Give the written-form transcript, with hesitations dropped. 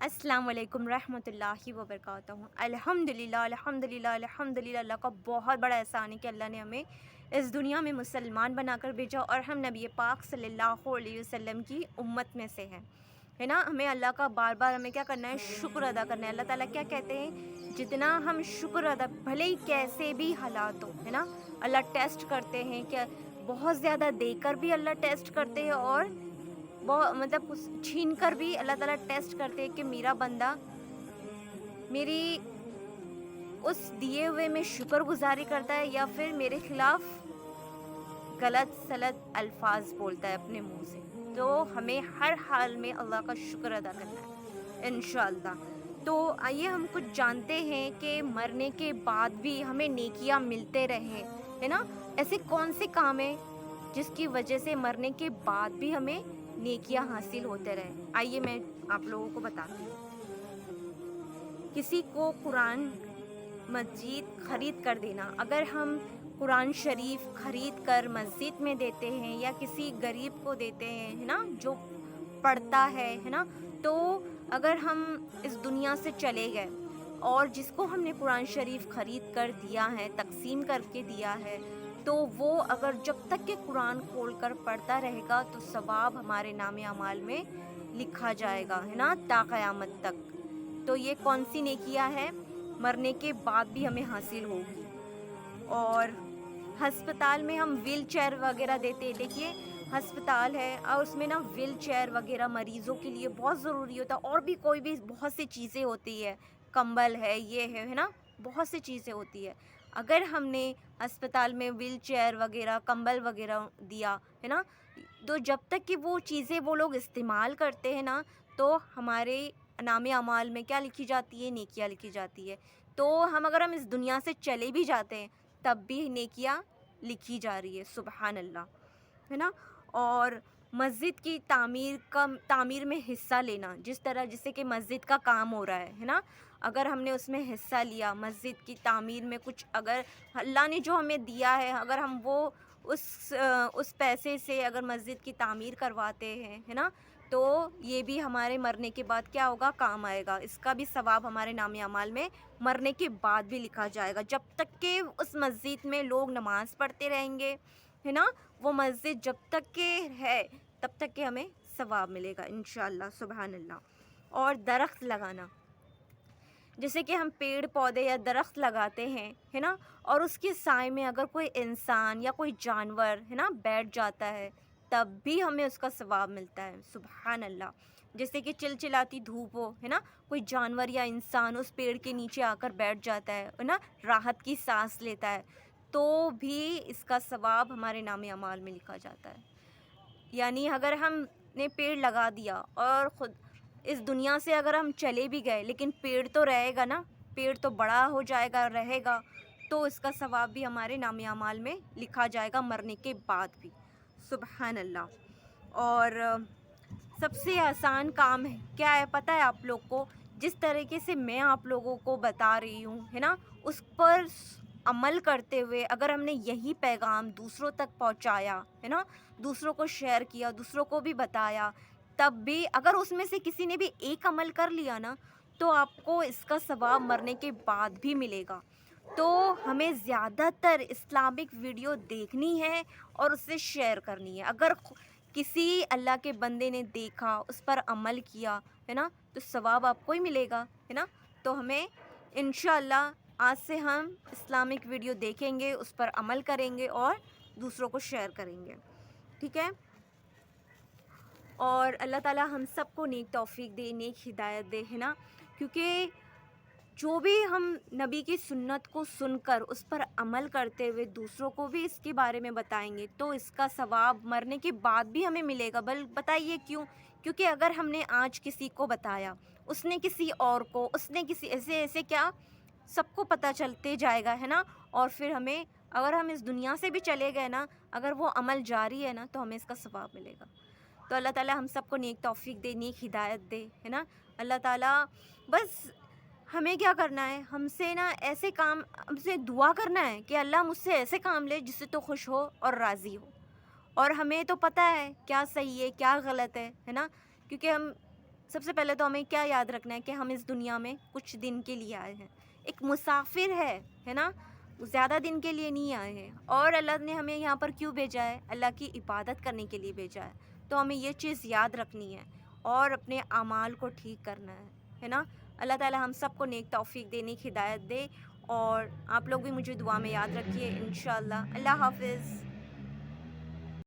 السلام علیکم رحمۃ اللہ وبرکاتہ۔ الحمدللہ الحمدللہ الحمدللہ، اللہ کا بہت بڑا احسان ہے کہ اللہ نے ہمیں اس دنیا میں مسلمان بنا کر بھیجا اور ہم نبی پاک صلی اللہ علیہ وسلم کی امت میں سے ہیں، ہے نا۔ ہمیں اللہ کا بار بار ہمیں کیا کرنا ہے؟ شکر ادا کرنا ہے۔ اللہ تعالیٰ کیا کہتے ہیں؟ جتنا ہم شکر ادا، بھلے ہی کیسے بھی حالات ہو، ہے نا، اللہ ٹیسٹ کرتے ہیں کہ بہت زیادہ دے کر بھی اللہ ٹیسٹ کرتے ہیں، اور بہت مطلب چھین کر بھی اللہ تعالیٰ ٹیسٹ کرتے ہیں کہ میرا بندہ میری اس دیے ہوئے میں شکر گزاری کرتا ہے یا پھر میرے خلاف غلط سلط الفاظ بولتا ہے اپنے منہ سے۔ تو ہمیں ہر حال میں اللہ کا شکر ادا کرنا ہے انشاءاللہ۔ تو آئیے ہم کچھ جانتے ہیں کہ مرنے کے بعد بھی ہمیں نیکیاں ملتے رہیں، ہے نا۔ ایسے کون سے کام ہیں جس کی وجہ سے مرنے کے بعد بھی ہمیں نیکیاں حاصل ہوتے رہیں؟ آئیے میں آپ لوگوں کو بتاتی ہوں۔ کسی کو قرآن مجید خرید کر دینا، اگر ہم قرآن شریف خرید کر مسجد میں دیتے ہیں یا کسی غریب کو دیتے ہیں، ہے نا، جو پڑھتا ہے نا، تو اگر ہم اس دنیا سے چلے گئے اور جس کو ہم نے قرآن شریف خرید کر دیا ہے، تقسیم کر کے دیا ہے، تو وہ اگر جب تک کہ قرآن کھول کر پڑھتا رہے گا تو ثواب ہمارے نام اعمال میں لکھا جائے گا، ہے نا، تا قیامت تک۔ تو یہ کون سی نیکیاں ہے؟ مرنے کے بعد بھی ہمیں حاصل ہوگی۔ اور ہسپتال میں ہم ویل چیئر وغیرہ دیتے ہیں، دیکھیے ہسپتال ہے اور اس میں نا ویل چیئر وغیرہ مریضوں کے لیے بہت ضروری ہوتا ہے، اور بھی کوئی بھی بہت سی چیزیں ہوتی ہے، کمبل ہے، یہ ہے نا، بہت سی چیزیں ہوتی ہے۔ اگر ہم نے ہسپتال میں ویل چیئر وغیرہ، کمبل وغیرہ دیا، ہے نا، تو جب تک کہ وہ چیزیں وہ لوگ استعمال کرتے ہیں نا، تو ہمارے نام اعمال میں کیا لکھی جاتی ہے؟ نیکیاں لکھی جاتی ہے۔ تو اگر ہم اس دنیا سے چلے بھی جاتے ہیں تب بھی نیکیاں لکھی جا رہی ہے، سبحان اللہ، ہے نا۔ اور مسجد کی تعمیر میں حصہ لینا، جس سے کہ مسجد کا کام ہو رہا ہے نا، اگر ہم نے اس میں حصہ لیا، مسجد کی تعمیر میں کچھ، اگر اللہ نے جو ہمیں دیا ہے، اگر ہم وہ اس پیسے سے اگر مسجد کی تعمیر کرواتے ہیں، ہے نا، تو یہ بھی ہمارے مرنے کے بعد کیا ہوگا؟ کام آئے گا۔ اس کا بھی ثواب ہمارے نام اعمال میں مرنے کے بعد بھی لکھا جائے گا، جب تک کہ اس مسجد میں لوگ نماز پڑھتے رہیں گے، ہے نا، وہ مسجد جب تک کہ ہے تب تک کہ ہمیں ثواب ملے گا انشاءاللہ، سبحان اللہ۔ اور درخت لگانا، جیسے کہ ہم پیڑ پودے یا درخت لگاتے ہیں، ہے نا، اور اس کے سائے میں اگر کوئی انسان یا کوئی جانور، ہے نا، بیٹھ جاتا ہے تب بھی ہمیں اس کا ثواب ملتا ہے، سبحان اللہ۔ جیسے کہ چلچلاتی دھوپ ہو، ہے نا، کوئی جانور یا انسان اس پیڑ کے نیچے آ کر بیٹھ جاتا ہے نا، راحت کی سانس لیتا ہے، تو بھی اس کا ثواب ہمارے نام اعمال میں لکھا جاتا ہے۔ یعنی اگر ہم نے پیڑ لگا دیا اور خود اس دنیا سے اگر ہم چلے بھی گئے، لیکن پیڑ تو رہے گا نا، پیڑ تو بڑا ہو جائے گا، رہے گا، تو اس کا ثواب بھی ہمارے نام اعمال میں لکھا جائے گا مرنے کے بعد بھی، سبحان اللہ۔ اور سب سے آسان کام ہے کیا ہے پتہ ہے آپ لوگ کو؟ جس طریقے سے میں آپ لوگوں کو بتا رہی ہوں، ہے نا، اس پر عمل کرتے ہوئے اگر ہم نے یہی پیغام دوسروں تک پہنچایا، ہے نا، دوسروں کو شیئر کیا، دوسروں کو بھی بتایا، تب بھی اگر اس میں سے کسی نے بھی ایک عمل کر لیا نا، تو آپ کو اس کا ثواب مرنے کے بعد بھی ملے گا۔ تو ہمیں زیادہ تر اسلامک ویڈیو دیکھنی ہے اور اسے شیئر کرنی ہے۔ اگر کسی اللہ کے بندے نے دیکھا، اس پر عمل کیا، ہے نا، تو ثواب آپ کو ہی ملے گا، ہے نا۔ تو ہمیں انشاءاللہ آج سے ہم اسلامک ویڈیو دیکھیں گے، اس پر عمل کریں گے اور دوسروں کو شیئر کریں گے، ٹھیک ہے۔ اور اللہ تعالیٰ ہم سب کو نیک توفیق دے، نیک ہدایت دے، ہے نا، کیونکہ جو بھی ہم نبی کی سنت کو سن کر اس پر عمل کرتے ہوئے دوسروں کو بھی اس کے بارے میں بتائیں گے، تو اس کا ثواب مرنے کے بعد بھی ہمیں ملے گا۔ بتائیے کیوں؟ کیونکہ اگر ہم نے آج کسی کو بتایا، اس نے کسی اور کو، اس نے کسی ایسے کیا سب کو پتہ چلتے جائے گا، ہے نا، اور پھر ہمیں اگر ہم اس دنیا سے بھی چلے گئے نا، اگر وہ عمل جاری ہے نا، تو ہمیں اس کا ثواب ملے گا۔ تو اللہ تعالیٰ ہم سب کو نیک توفیق دے، نیک ہدایت دے، ہے نا۔ اللہ تعالیٰ بس ہمیں کیا کرنا ہے؟ ہم سے نا ایسے کام، ہم سے دعا کرنا ہے کہ اللہ مجھ سے ایسے کام لے جس سے تو خوش ہو اور راضی ہو، اور ہمیں تو پتہ ہے کیا صحیح ہے کیا غلط ہے نا، کیونکہ ہم سب سے پہلے تو ہمیں کیا یاد رکھنا ہے کہ ہم اس دنیا میں کچھ دن کے لیے آئے ہیں، ایک مسافر ہے نا، زیادہ دن کے لیے نہیں آئے ہیں. اور اللہ نے ہمیں یہاں پر کیوں بھیجا ہے؟ اللہ کی عبادت کرنے کے لیے بھیجا ہے. تو ہمیں یہ چیز یاد رکھنی ہے اور اپنے اعمال کو ٹھیک کرنا ہے نا. اللہ تعالی ہم سب کو نیک توفیق دینے کی ہدایت دے، اور آپ لوگ بھی مجھے دعا میں یاد رکھیے انشاءاللہ. اللہ حافظ.